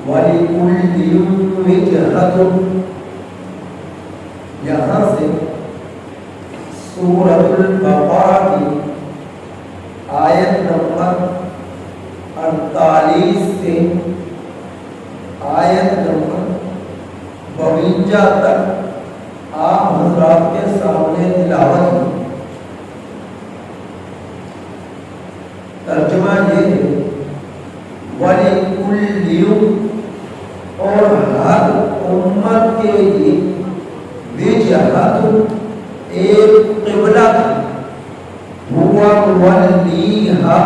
وَلِكُلِّ وِجْهَةٌ. یہاں سے سورۃ البقرہ کی آیت نمبر 48 سے آیت نمبر 52 تک آپ حضرات کے سامنے تلاوت کی. ترجمہ یہ ہے وَلِكُلِّ، اور ہر امت کے لیے وجہت ایک قبلہ ہوا مولیہا،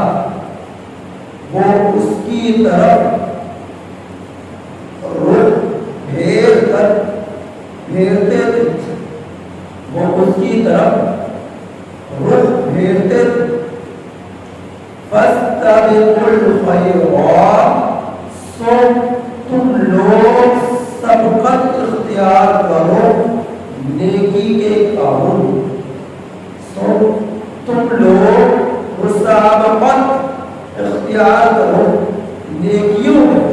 وہ اس کی طرف رخ پھیرتے تھے، وہ اس کی طرف رخ پھیرتے تھے. فَاسْتَبِقُوا الْخَيْرَاتِ، سو تم لوگ سبقت اختیار کرو نیکی کے کاموں. سو تم لوگ مسابقت اختیار کرو نیکیوں میں.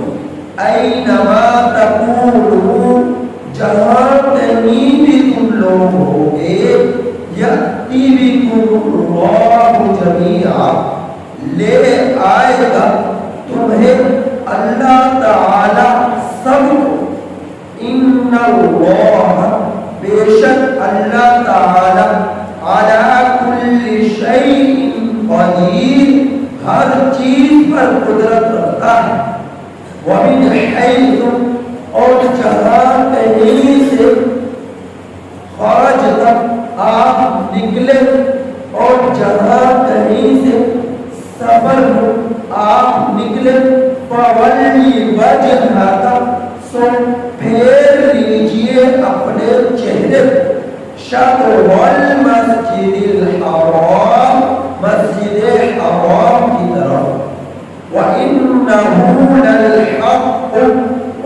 اینما تکونوا، جہاں کہیں بھی تم لوگ ہوگے، یأتی بکم اللہ جمیعا، لے آئے گا تمہیں اللہ تعالی سب کو. ان اللہ، بے شک اللہ تعالی، علی کل شیء قدیر، ہر چیز پر قدرت رکھتا ہے. ومن حیث، اور جہاں کہیں سے خرج تک آپ نکلے، اور جہاں کہیں سے سفر آپ نکلے، فولی وجہک، سو پھیر لیجئے اپنے چہرے شطر المسجد الحرام، مسجد حرام کی طرف. وَإِنَّهُ لَلْحَقُّ،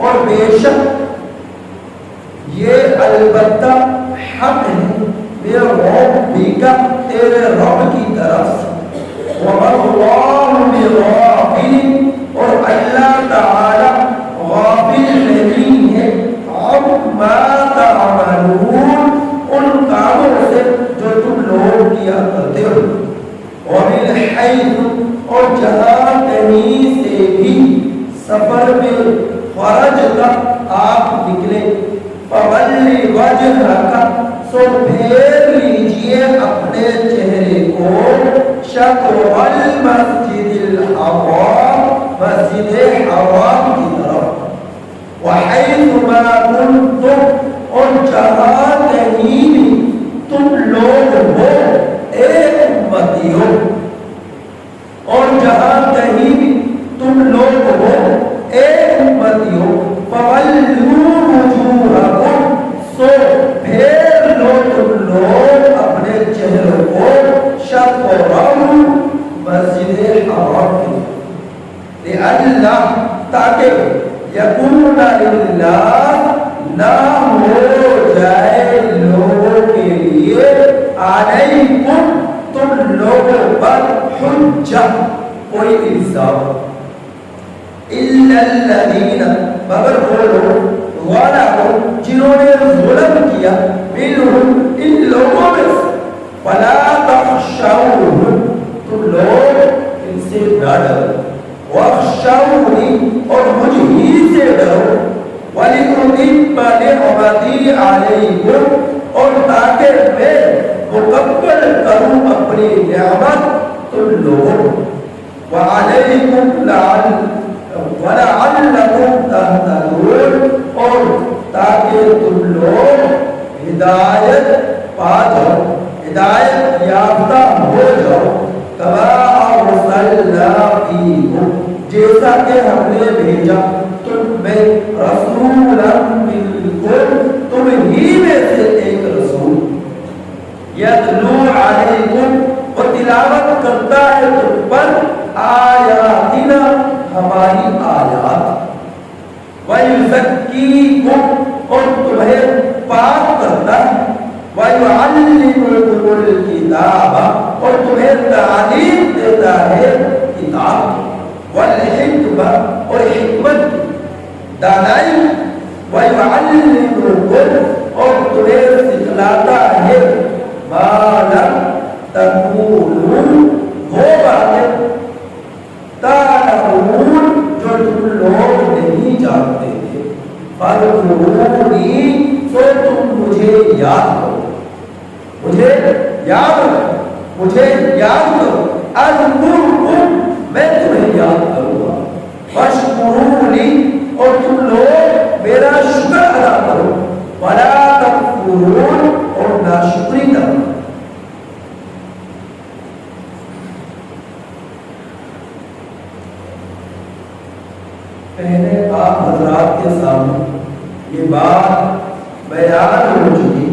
اور بے شک یہ البتہ حق ہے، میرے ربک، تیرے رب کی طرف سے. وَمَا اللَّهُ بِغَافِلٍ، اور اللہ تعالی غافل نہیں ہے عَمَّا تَعْمَلُونَ، ان کاموں سے جو تم لوگ کیا کرتے ہو. وَمِنْ حَيْثُ، اور جہاں کہیں سے بھی سفر میں خرج تک آپ نکلے، فَوَلِّ وَجْهَكَ، سو پھیر لیجئے اپنے چہرے کو شطر المسجد الحرام، مسجد حرام کی طرف. وَحَيْثُ مَا كُنْتُمْ، اور جہاں کہیں بھی تم لوگ ہو اے امتیوں، اور جہاں کہیں بھی تم لوگ ہو اے امتیوں، فَوَلُّوا وُجُوهَكُمْ، سو پھیر لو تم لوگ اپنے چہروں کو شطرہ مسجد حرام کی. لِأَلَّا، تاکہ یکون للہ، نہ ہو جائے لوگوں کے لیے، علیکم، تم لوگوں پر، حجہ، کوئی الزام. الا الذین، مگر وہ لوگ، ظلموا، جنہوں نے ظلم کیا، منہم، ان لوگوں میں سے. فلا تخشوہم، تم لوگ ان سے نہ ڈرو. واخشونی، اور مجھ ہی سے ڈرو. وَلِأُتِمَّ نِعْمَتِي عَلَيْكُمْ، اور تاکہ میں مکمل کروں اپنی نعمت تم لوگوں. وَعَلَيْكُمْ وَلَعَلَّكُمْ تَهْتَدُونَ، اور تاکہ تم لوگ ہدایت پا جاؤ، ہدایت یافتہ ہو جاؤ. كَمَا أَرْسَلْنَا فِيكُمْ، جیسا کہ ہم نے بھیجا تم میں رسولا منکم، تم ہی میں سے ایک رسول. یتلو علیکم، وہ تلاوت کرتا ہے تم پر، آیاتنا، ہماری آیات. وَيُزَكِّيكُمْ، اور تمہیں پاک کرتا ہے. وَيُعَلِّمُكُمُ الْكِتَابَ، اور تمہیں تعلیم دیتا ہے کتاب. وَالْحِکْمَةَ، اور حکمت. دانائی وَيُعَلِّمُكُمْ اور تمہیں سکھلاتا ہے مَا لَمْ تَقُولُوا وہ باتیں تَعْلَمُونَ جو تم لوگ نہیں جانتے تھے فَاذْكُرُونِي تو تم مجھے یاد کرو مجھے یاد کرو اذکرکم میں تمہیں یاد کروں گا واشکرونی اور تم لوگ میرا شکر ادا کرو ولا تکفرون اور ناشکری نہ کرو پہلے آپ حضرات کے سامنے یہ بات بیان ہو چکی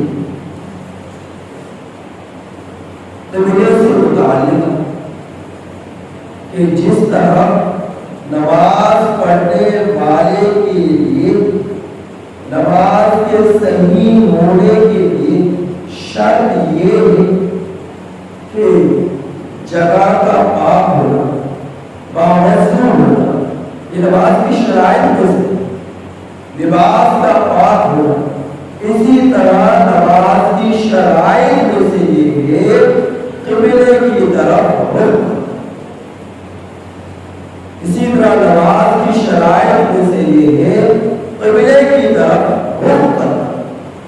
قبلے سے متعلق کہ جس طرح نماز پڑھنے والے کے لیے نماز کے صحیح ہونے کے لیے شرط یہ ہے کہ جگہ کا پاک ہونا باوضو ہونا یہ نماز کی شرائط میں سے لباس کا پاک ہونا اسی طرح نماز کی شرائط میں سے یہ ہے قبلے کی طرف رخ اسی طرح نماز کی شرائط میں سے یہ ہے قبلے کی طرف رخ کرنا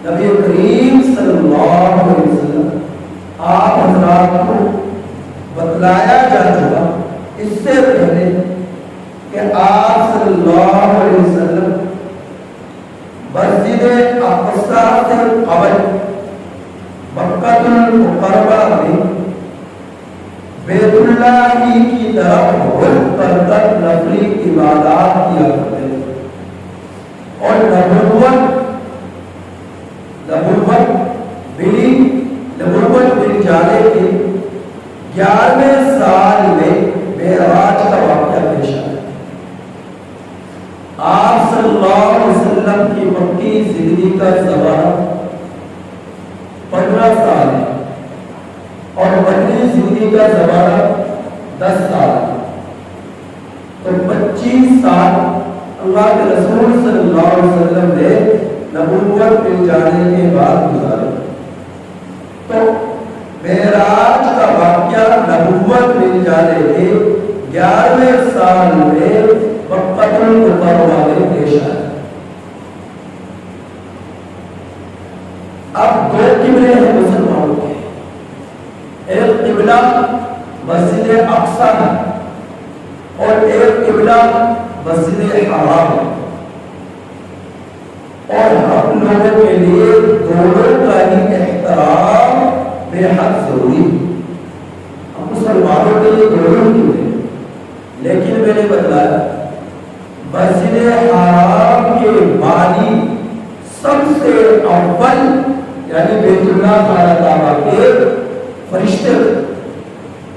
نبی کریم صلی اللہ علیہ وسلم آپ حضرات کو بتلایا جا چکا اس سے پہلے کہ آپ صلی اللہ علیہ وسلم مسجد اقصی سے قبل مکہ المکرمہ میں بیت اللہ کی طرف رخ کر نفلی عبادات کیا کرتے تھے اور نبوت مل جانے کے 11ویں سال میں معراج کا واقعہ پیش آیا آپ صلی اللہ علیہ وسلم کی مکی زندگی کا زمانہ 15 سال ہے اور مکی زندگی کا زمانہ 10 سال ہے تو 25 سال اللہ کے رسول صلی اللہ علیہ وسلم نے نبوت مل جانے کے بعد گزارے تو معراج کا واقعہ نبوت مل جانے کے 11ویں سال میں مکہ المکرمہ میں پیش آیا اب دو قبلے ہیں مسلمانوں کے ایک قبلہ مسجد اقصی ہے اور ایک قبلہ مسجد حرام ہے اور ہم لوگوں کے لیے دونوں کا ہی احترام بے حد ضروری ہم مسلمانوں کے لیے دونوں کیوں ہیں لیکن میں نے بتلایا مسجد حرام کے بانی سب سے اول یعنی بیت اللہ خانہ کعبہ کے فرشتے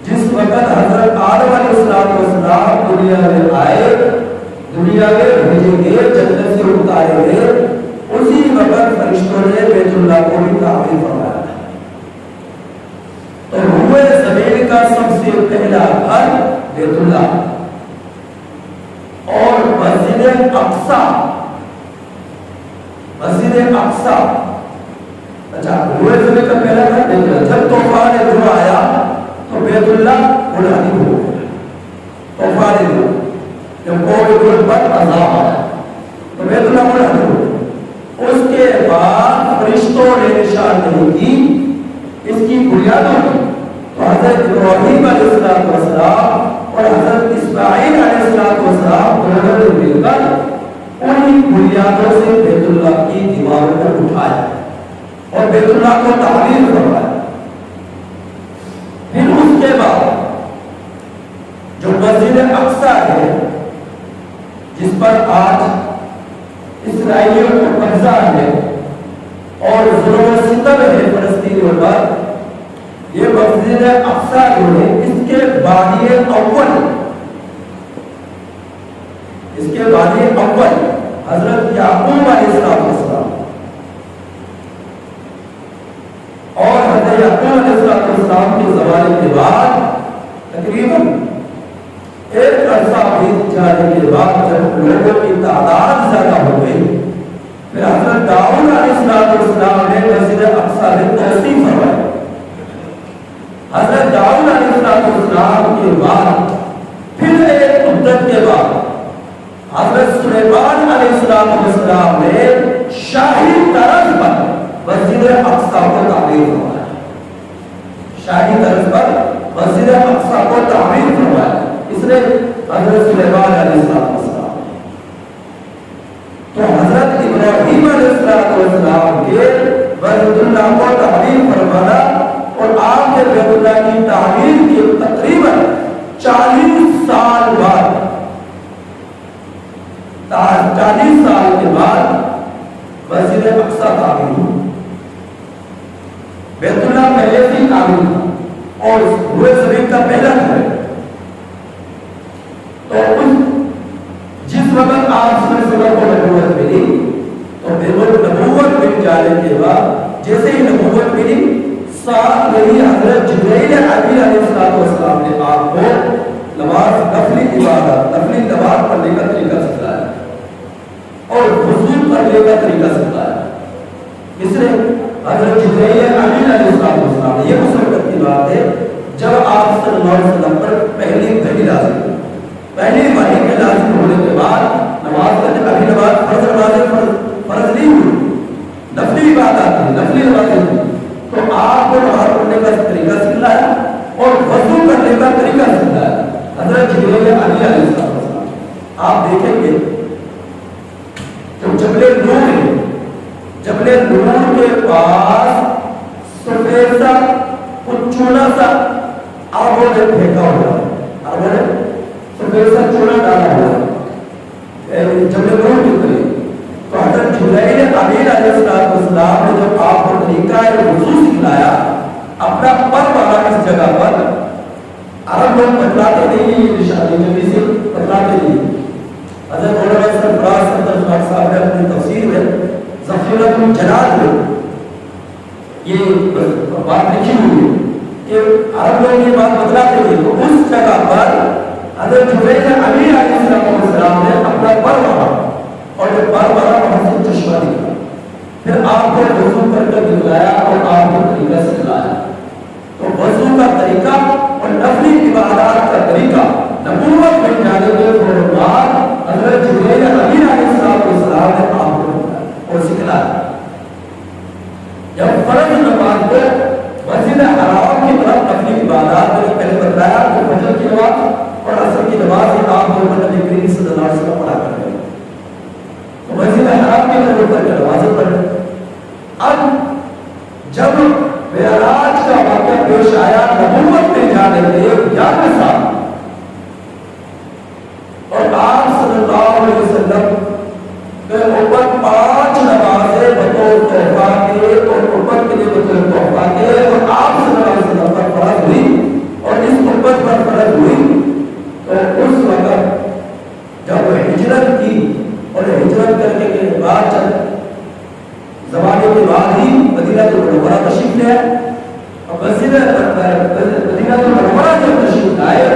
جس وقت حضرت آدم علیہ السلام دنیا میں آئے دنیا میں بھیجے گئے جنت سے اتارے گئے اسی وقت فرشتوں نے بیت اللہ کو بھی تعمیر فرمایا تو روئے زمین کا سب سے پہلا گھر بیت اللہ اور مسجد اقصی اچھا روئے زمین کا پہلا گھر بیت اللہ جب طوفان نوح آیا تو بیت اللہ بلندی ہو گیا طوفان نوح جب کوئی پر عذاب آیا تو بیت اللہ بلندی ہو گیا اس کے بعد فرشتوں نے نشاندہی کی اس کی بنیادوں کی تو حضرت ابراہیم علیہ السلام اور حضرت اسماعیل علیہ السلام دونوں نے مل کر انہی بنیادوں سے بیت اللہ کی دیواروں کو اٹھایا اور بیت اللہ کو تعمیر کروایا پھر اس کے بعد جو مسجد اقصی ہے جس پر آج اسرائیلیوں کو قبضہ ہے اور ظلم و ستم ہے فلسطینیوں پر یہ مسجد اقصی جو ہے اس کے بانی اول حضرت یعقوب علیہ السلام اور حضرت یعقوب علیہ السلام کے زمانے کے بعد تقریباً ایک عرصہ بیت جانے کے بعد جب لوگوں کی تعداد زیادہ حضرت سلیمان علیہ السلام نے شاہی طرز پر مسجد اقصی کو تعمیر فرمایا. شاہی طرز پر مسجد اقصی کو تعمیر فرمایا اس نے حضرت سلیمان علیہ السلام. تو حضرت ابراہیم علیہ السلام کے بیت اللہ کو تعمیر فرمانا اور آپ کے بیت اللہ کی تعمیر کے تقریباً 40 سال بعد 40 سال کے بعد مسجد اقصی تعمیر ہوئی. بیت اللہ پہلے سے تعمیر تھا اور روئے زمین کا پہلا گھر ہے. تو جس وقت آپ صلی اللہ علیہ وسلم کو نبوت ملی تو نبوت مل جانے کے بعد جیسے ہی نبوت ملی ساتھ وہی حضرت جبرائیل امین علیہ السلام نے آپ کو نماز نفلی عبادت نفلی نماز پڑھنے کا طریقہ سکھلایا اور وضو کرنے کا طریقہ سکھلایا. اس نے حضرت جبرائیل امین علیہ السلام نے یہ مسلمت کی بات ہے جب آپ صلی اللہ علیہ وسلم پر پہلی وحی نازل ہوئی. پہلی وحی کے نازل ہونے کے بعد نماز کا ابھی نماز فرض نہیں ہوئی, نفلی عبادت تھی, نفلی نماز تھی. تو آپ کو نماز پڑھنے کا طریقہ سکھلایا اور وضو کرنے کا طریقہ سکھلایا حضرت جبرائیل امین علیہ السلام. آپ دیکھیں گے جبل نور ہے, جبل نور کے پاس سفید سا کچھ چونا سا آگوں نے پھینکا ہوا ہے, آگوں نے سفید سا چونا ڈالا ہوا ہے جبل نور کے قریب. تو حضرت جبرائیل امین علیہ السلام نے جب آپ کو طریقہ وضو سکھلایا اپنا پر وہاں اس جگہ پر, عرب لوگ بتلاتے نہیں نشانی جلدی سے بتلاتے نہیں. حضرت مولانا سرفراز صدر صاحب نے اپنی تفسیر میں ذخیرۃ الجلال میں یہ بات لکھی ہوئی ہے کہ عرب لوگ یہ بات بتلاتے ہیں. تو اس جگہ پر حضرت جبرائیل امین علیہ السلام نے اپنا پر وہاں اور جب پر وہاں وہاں سے چشمہ دکھا, پھر آپ کو وضو کر کے دکھلایا اور آپ کو طریقہ سکھلایا. تو وضو کا طریقہ اور نفلی عبادات کا طریقہ نبوت میں جانے کے فوراً بعد حضرت جبرائیل امین علیہ السلام نے آپ کو بتایا اور سکھلایا. جب فرض نماز کو مسجد حرام کی طرف نفلی عبادات میں پہلے بتلایا تو فجر کی نماز اور عصر کی نماز ہی آپ کو نبی کریم صلی اللہ علیہ وسلم پڑھا کرتے ہیں. تو مسجد حرام کی طرف اتر کے نمازیں پڑھیں. اب جب معراج کا واقعہ پیش آیا نبوت میں جانے کے 11 سال اور آپ صلی اللہ علیہ وسلم کے اوپر 5 نمازیں بطور تحفہ کے اور امت کے لیے بطور تحفہ کے اور آپ صلی اللہ علیہ وسلم پر فرض ہوئی اور اس امت پر فرض ہوئی. تو اس وقت جب ہجرت کی اور ہجرت کرنے کے بعد چند زمانے کے بعد ہی مدینہ منورہ تشریف لے اور مدینہ منورہ جب تشریف لائے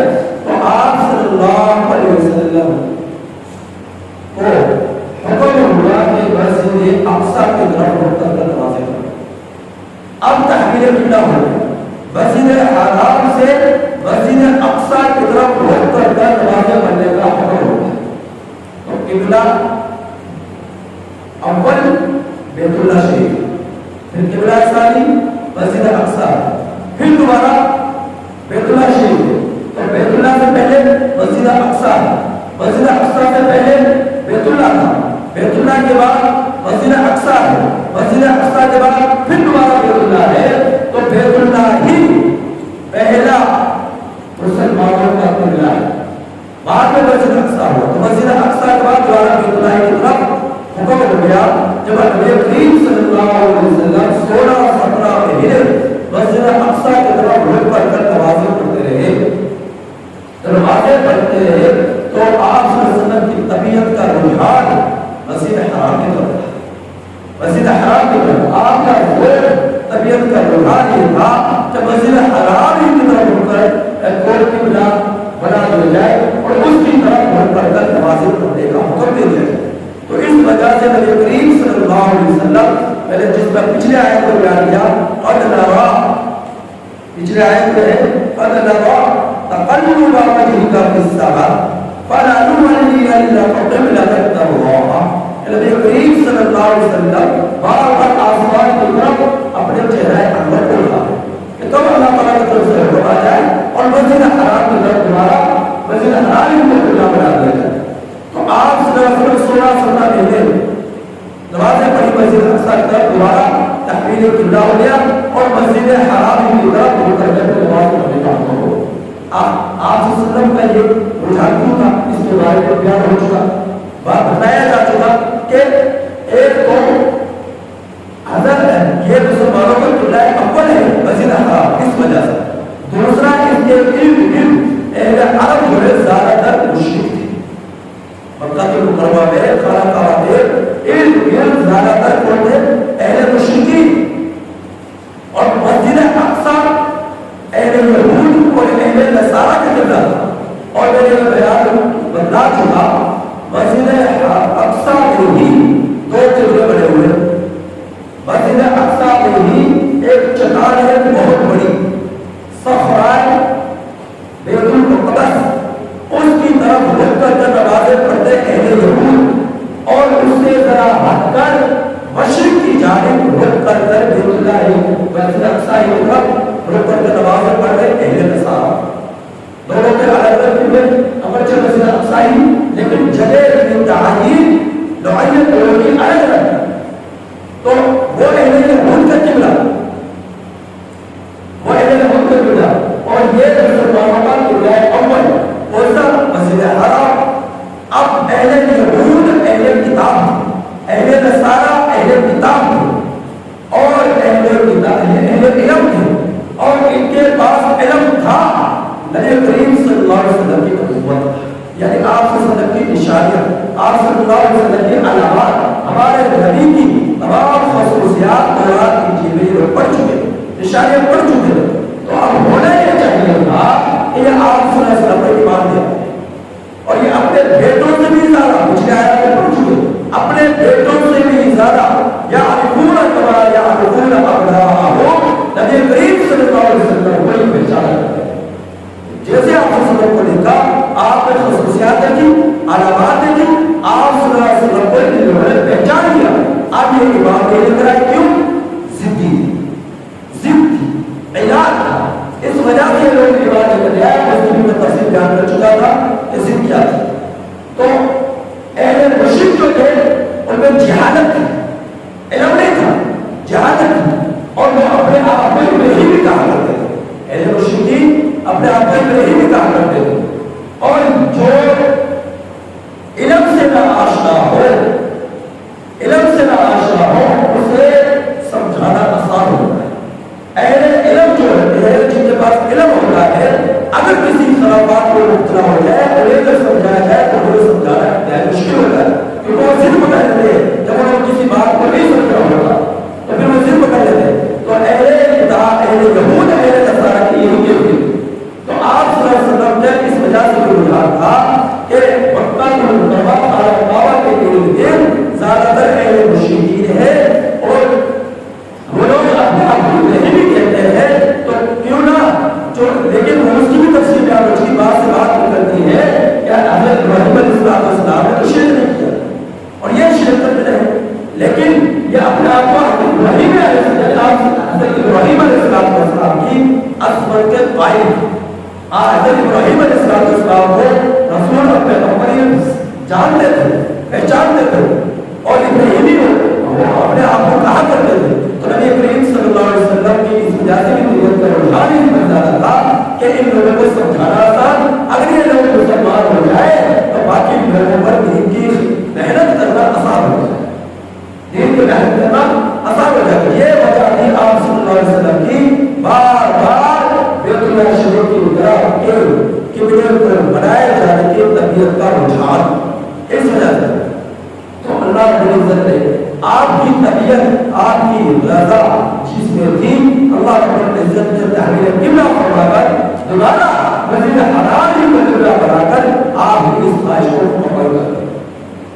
تو آپ صلی اللہ علیہ وسلم کو حکم ہوا کہ مسجد اقصی کی طرف رخ کر نمازیں پڑھیں. اب تحویل قبلہ ہو مسجد حرام سے مسجد اقصی کی طرف رخ کر نمازیں پڑھنے کا حکم ہوا. تو قبلہ اول بیت اللہ شریف, پھر قبلہ ثانی مسجد اقصی, پھر دوبارہ بیت اللہ شریف. تو بیت اللہ سے پہلے مسجد اقصی, مسجد اقصی سے پہلے بیت اللہ تھا, بیت اللہ کے بعد مسجد اقصی ہے, مسجد اقصی کے بعد پھر دوبارہ بیت اللہ ہے. تو بیت اللہ ہی پہلا مسلمانوں کا قبلہ ہے, بعد میں مسجد اقصی ہوا. تو مسجد اقصی کے بعد دوبارہ بیت اللہ کی طرف حکم ہو گیا. جب نبی کریم صلی اللہ علیہ وسلم 16 اور 17 مہینے مسجد اقصی کی طرف رخ کر نمازیں پڑھتے رہے, نمازیں پڑھتے رہے, تو آپ صلی اللہ علیہ وسلم کی طبیعت کا رجحان مسجد حرام کی طرف تھا. مسجد حرام کی طرف آپ کا طبیعت کا رجحان یہ تھا کہ مسجد حرام کی طرف رخ کر کوئی قبلہ بنا دیا جائے اور اس کی طرف رخ کر نمازیں پڑھنے کا حکم دیا جائے. تو اس وجہ سے نبی کریم صلی اللہ علیہ وسلم میں نے جس پر پچھلے آیت کو بیان کیا قد نرا, پچھلے آیت میں قد نرا تقلب وجهك في السماء فلا نولي الا قبلة ترضاها. نبی کریم صلی اللہ علیہ وسلم بار بار آسمان کی طرف اپنے چہرہ انور کو اٹھاتے کہ کب اللہ تعالیٰ کی طرف سے حکم آ جائے اور مسجد حرام کی طرف دوبارہ مسجد حرام کو قبلہ بنا دیا جائے. تو آپ صلی اللہ علیہ وسلم 16 مہینے نمازیں پڑھی مسجد اقصی کی طرف دوبارہ تحویل قبلہ ہو گیا اور مسجد حرام کی طرف رک کر نماز پڑھنے کا حکم ہو. آپ صلی اللہ علیہ وسلم کا یہ رجحان کیوں تھا اس کے بارے میں بیان ہو چکا. بات بتایا جا چکا کہ ایک تو حضرت یہ مسلمانوں کا قبلہ اول ہے مسجد حرام اس وجہ سے. دوسرا اس کے ارد اہل عرب جو ہے زیادہ تر مشرک تھے. مکہ المکرمہ میں خانہ کعبہ کے ارد گرد زیادہ تر کون تھے؟ اہل مشرکین. اور مسجد اقصی اہل یہود اور اہل نصارہ کا قبلہ تھا. اور میں نے بیان بتلا چکا مسجد اقصی میں ہی دو قبلے بنے ہوئے. مسجد اقصی میں ہی ایک چٹان ہے بہت بڑی صخرہ بیت المقدس، اس کی طرف رک کر نمازیں پڑھتے اہل یہود اور اس سے ذرا ہٹ کر مشرق کی جانب رک کر بیت اللہ مسجد اقصی کی طرف رک کر نمازیں پڑھتے اہل نصارہ. دونوں کے الگ الگ قبلے اگرچہ مسجد اقصی لیکن جگہ تعین نوعیت لوگوں کی الگ الگ. تو وہ اہل یہود کا قبلہ اور یہ مسلمانوں کا قبلہ اول کون سا؟ مسجد حرام. اب اہل یہود اہل کتاب، اہل نصارہ اہل کتاب اور اہل علم تھے اور ان کے پاس علم تھا. نبی کریم صلی اللہ علیہ وسلم کی نبوت یعنی آپ صلی اللہ علیہ وسلم کی نشانیاں، آپ صلی اللہ علیہ وسلم کی علامات، ہمارے نبی کی تمام خصوصیات قرآن کی جیبیں میں پڑھ چکے، نشانیاں پڑھ چکے. تو اب ہونا یہ چاہیے تھا کہ یہ آپ صلی اللہ علیہ وسلم پر ایمان دے اور یہ اپنے بیٹوں سے بھی زیادہ پچھلے آیات میں پڑھ چکے، اپنے بیٹوں سے بھی زیادہ یعرفون کما یعرفون ابناءہم. نبی کریم صلی اللہ علیہ وسلم کو یہ پہچانا کرتے ہیں. جیسے آپ صلی اللہ علیہ وسلم کو دیکھا، آپ نے خصوصیات دیکھی، علامات دیکھی، آپ صلی اللہ علیہ وسلم کو انہوں نے پہچان لیا. آپ یہ ایمان دے کر آئے کیوں؟ ضدی علاج تھا. اس وجہ سے لوگ ایمان دے کر آئے. مسلم میں تفصیل بیان کر چکا تھا کہ ضد کیا تھی. تو اہل مشرک جو تھے ان میں جہالت تھی، علم نہیں تھا، جہالت تھی اور وہ اپنے آپ میں نہیں بھی کہا کرتے تھے. اہل مشرکین اپنے آپ میں نہیں بھی کہا کرتے تھے. اور جو علم سے نہ آشنا ہو، علم سے نہ آشنا ہو اسے سمجھانا آسان ہوتا ہے. اہل علم جو ہوتے ہیں جن کے پاس علم ہوتا ہے، اگر کسی خرابات کو مبتلا ہو جائے انہیں اگر سمجھایا جائے تو انہیں سمجھانا مشکل ہوتا ہے کیونکہ وہ ضد پکڑ لیتے ہیں. جب انہوں نے کسی بات کو نہیں سمجھا ہوتا تو پھر وہ ضد پکڑ لیتے ہیں. تو اہل کتاب، اہل یہود، اہل نصارہ کی یہی کیفیت. تو آپ صلی اللہ علیہ وسلم نے اس وجہ سے رجحان تھا کہ مکہ المکرمہ خانہ کعبہ کے ارد گرد زیادہ تر اہل مشرکین ہے اور وہ لوگ اپنے آپ کو نہیں بھی کہتے ہیں. تو کیوں نہ جو لیکن وہ اس کی بھی تفصیل بیان اس کی بات سے بات نکلتی ہے کہ حضرت ابراہیم علیہ السلام نے تو شرک نہیں کیا اور یہ شرک کرتے رہے، لیکن یہ اپنے آپ کو حضرت ابراہیم علیہ السلام کی عصمت کے قائل. حضرت ابراہیم علیہ السلام کو رسول اور پیغمبر جانتے تھے، پہچانتے تھے اور ابراہیمی اپنے آپ کو کہا کرتے تھے. تو نبی کریم صلی اللہ علیہ وسلم کی اس وجہ سے بھی نیت کا رجحان ہی بن جاتا تھا کہ ان لوگوں کو سمجھانا آسان. اگر یہ لوگ مسلمان ہو جائے تو باقی لوگوں پر دین کی محنت کرنا آسان ہو جائے، دین کی محنت کرنا آسان ہو جائے. یہ وجہ تھی آپ صلی اللہ علیہ وسلم کی بار بار بیت اللہ شریف کی طرف کے قبلے پر بنائے جانے کی طبیعت کا رجحان. اس وجہ سے تو اللہ رب العزت نے آپ کی طبیعت، آپ کی رضا جس میں تھی، اللہ رب العزت نے تحویل قبلہ فرما کر دوبارہ مسجد حرام ہی کو قبلہ بنا کر آپ کی اس خواہش کو مکمل کر دیں،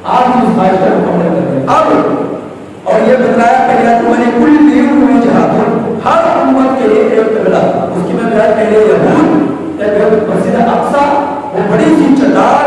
آپ کی اس خواہش کو مکمل کر دیں. اب اور یہ بتلایا کہ یا تمہاری کل دین میں جہاد ہر امت کے لیے ایک قبلہ. اس کی میں بیان پہلے یہود کہ مسجد اقصی وہ بڑی سی چٹان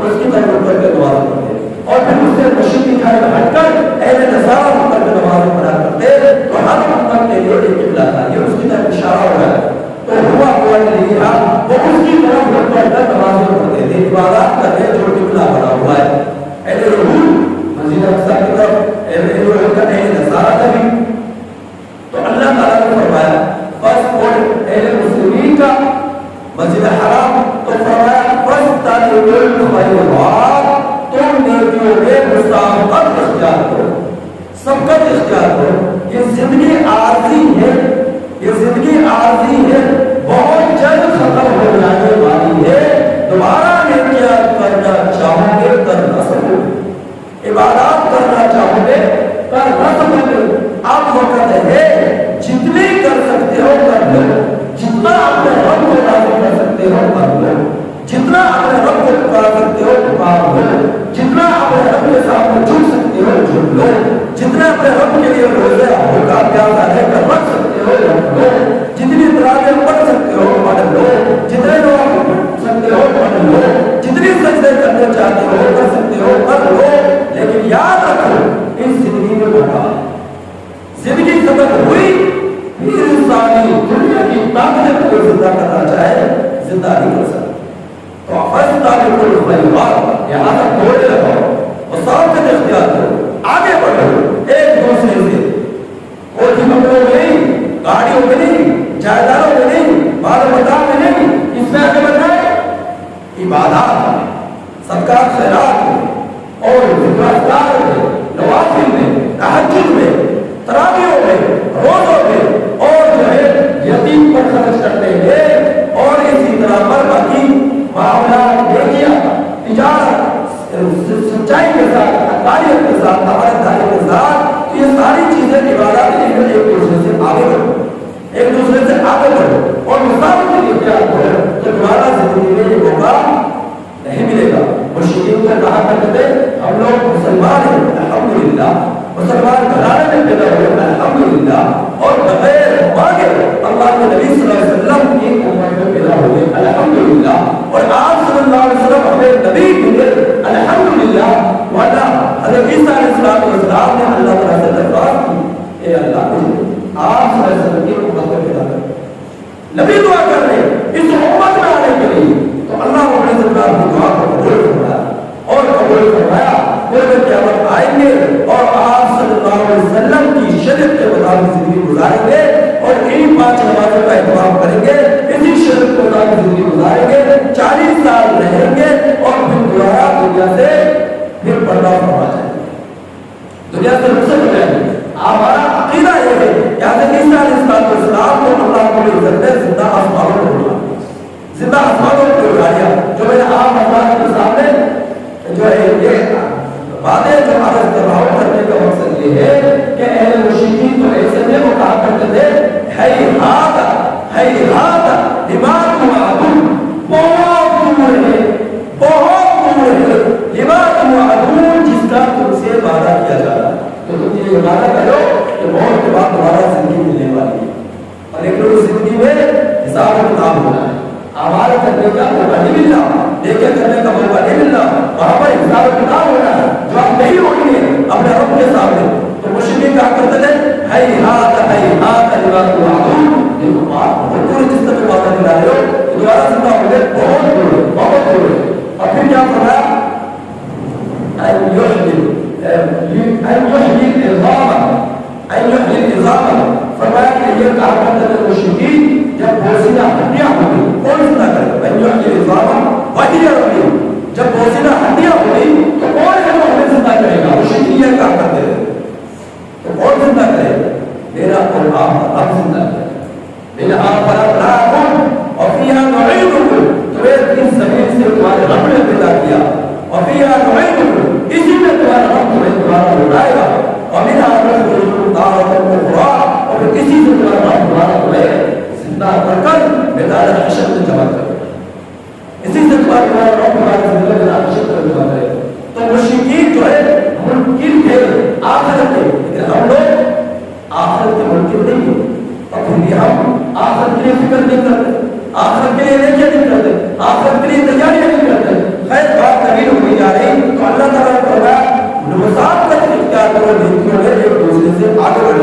اس کی طرف اٹھ کر کے نماز پڑھتے اور پھر اس سے مشرق کی جانب ہٹ کر اہل نصارہ اٹھ کر کے نماز پڑھا کرتے تو ہر امت کے لیے ایک قبلہ تھا یہ اس کی طرف اشارہ ہو رہا ہے تو ہوا ہوا نہیں تھا وہ اس کی طرف اٹھ کر نماز پڑھتے تھے عبادات کرتے جو قبلہ بنا ہوا ہے اہل یہود مسجد اقصی کی طرف اہل نصارہ کا بھی تو اللہ تعالیٰ نے فرمایا بس کوئی اہل مسلمین کا مسجد حرام تو فرمایا بس تعلیم الخیرات تم نیکیوں میں مسابقت اختیار کرو سبقت اختیار کرو یہ زندگی عارضی ہے یہ زندگی عارضی ہے بہت جلد ختم ہو جانے والی ہے دوبارہ نیکیاں کرنا چاہو گے کر نہ سکو عبادات کرنا چاہو گے کر نہ سکو گے اب وقت ہے جتنی کر سکتے ہو کر لو جتنا اپنے رب کو راضی کر سکتے ہو کر لو جتنا اپنے رب کو پکار سکتے ہو پکار لو جتنا اپنے رب کے سامنے جھک سکتے ہو جھک لو جتنا اپنے رب کے لیے روزہ بھوکا پیاسا رہ کر رکھ سکتے ہو رکھ لو جتنی تراویح پڑھ سکتے ہو پڑھ لو جتنے نوافل پڑھ سکتے ہو پڑھ لو جتنی سجدے کرنے چاہتے ہو کر سکتے ہو کر لو لیکن یاد رکھو اس زندگی میں موقع زندگی ختم ہوئی پھر انسانی دنیا کی طاقت کو زندہ کرنا چاہے زندہ نہیں کر سکتا تو افضل کو الخیرات یہاں تک دوڑے لگاؤ مسابقت اختیار کرو آگے بڑھو ایک دوسرے سے کوئی مکڑوں میں نہیں گاڑیوں میں نہیں جائیدادوں میں نہیں مال متا میں نہیں اس میں آگے بڑھائے عبادات میں صدقات خیرات میں اور ذکر اذکار میں نوافل میں تہجد میں تراویحوں میں روزوں میں اور جو ہے یتیم پر خرچ کرتے ہیں اور اسی طرح پر باقی معاملات نیکیاں تجارت سچائی کے ساتھ حقانیت کے ساتھ تمہارے کے ساتھ تو یہ ساری چیزیں عبادات ایک دوسرے سے آگے بڑھو ایک دوسرے سے آگے بڑھو اور مسابقت کے اختیار کرو تو تمہارا زندگی میں یہ موقع نہیں ملے گا مشرکین کا کہا کرتے تھے ہم لوگ مسلمان ہیں الحمدللہ مسلمان گھرانے میں پیدا ہوئے الحمدللہ اور بغیر مانگے اللہ کے نبی صلی اللہ علیہ وسلم کی امت میں پیدا ہوئے الحمدللہ اور آپ صلی اللہ علیہ وسلم ہمیں نبی ملے الحمدللہ ورنہ حضرت عیسیٰ علیہ السلام نے اللہ تعالیٰ سے درخواست کی اے اللہ آپ صلی اللہ علیہ وسلم کی امت میں پیدا کر نبی دعا کر رہے اس امت میں آنے کے لیے تو اللہ علیہ وسلم کی دعا کو قبول فرمایا اور قبول فرمایا پھر قیامت آئیں گے اور آپ صلی اللہ علیہ وسلم کی شریعت کے مطابق زندگی گزاریں گے اور ان 5 نمازوں کا اہتمام کریں گے اسی شریعت کے مطابق زندگی گزاریں گے 40 سال رہیں گے اور پھر دوبارہ دنیا سے پھر پردہ فرما جائیں گے دنیا سے رخصت ہو جائیں گے ہمارا عقیدہ یہ ہے کہ حضرت عیسیٰ علیہ السلام کو اللہ کو عزت نے زندہ آسمانوں کو اٹھایا زندہ آسمانوں کو اٹھایا جو میں نے عام آسمان کے سامنے جو ہے یہ باتیں جو عرض کر رہا ہوں کرنے کا مقصد یہ ہے کہ اہل مشرکین تو ایسے تھے وہ کہا کرتے تھے ہیہات لما توعدون بہت دور ہے لما توعدون جس کا تم سے وعدہ کیا جا رہا ہے تو تم یہ وعدہ کرو کہ موت کے بعد دوبارہ زندگی ملنے والی ہے اور ایک روز زندگی میں حساب و کتاب ہونا ہے اعمال کرنے کا موقع نہیں مل رہا نیکیاں کرنے کا موقع نہیں مل رہا وہاں پر حساب و کتاب ہونا ہے جو آپ نہیں ہوں گے اپنے رب کے سامنے تو مشرکین کہا کرتے تھے ہیہات لما توعدون دیکھو آپ بہت دور جس طرح وعدہ دلا رہے ہو دوبارہ زندہ ہو گئے بہت دور اور پھر کیا فرمایا ان يحيي العظام فرمایا کہ یہ کہا کرتے تھے مشرکین جب بوسیدہ ہڈیاں ہوگی کون زندہ کرے ان يحيي العظام وهي رميم جب بوسیدہ ہڈیاں ہوگی تو کون ہے وہ ہمیں زندہ کرے گا مشرکین یہ کہا کرتے تھے تو کون زندہ کرے گا میرا اور آپ اب زندہ کرے منها خلقناكم وفيها نعيدكم تو اس زمین سے تمہارے رب نے پیدا کیا وفيها نعيدكم اسی میں تمہارا رب تمہیں دوبارہ لوٹائے گا ومنها نخرجكم تارة أخرى اور اسی سے تمہارا رب دوبارہ تمہیں زندہ کر کر میدان حشر میں جمع کرے گا اسی سے تمہارا رب تمہارے زندہ میدان حشر میں جمع کرے گا تو مشرکین جو ہے منکر تھے آخرت کے لیکن ہم لوگ آخرت کے منکر نہیں ہیں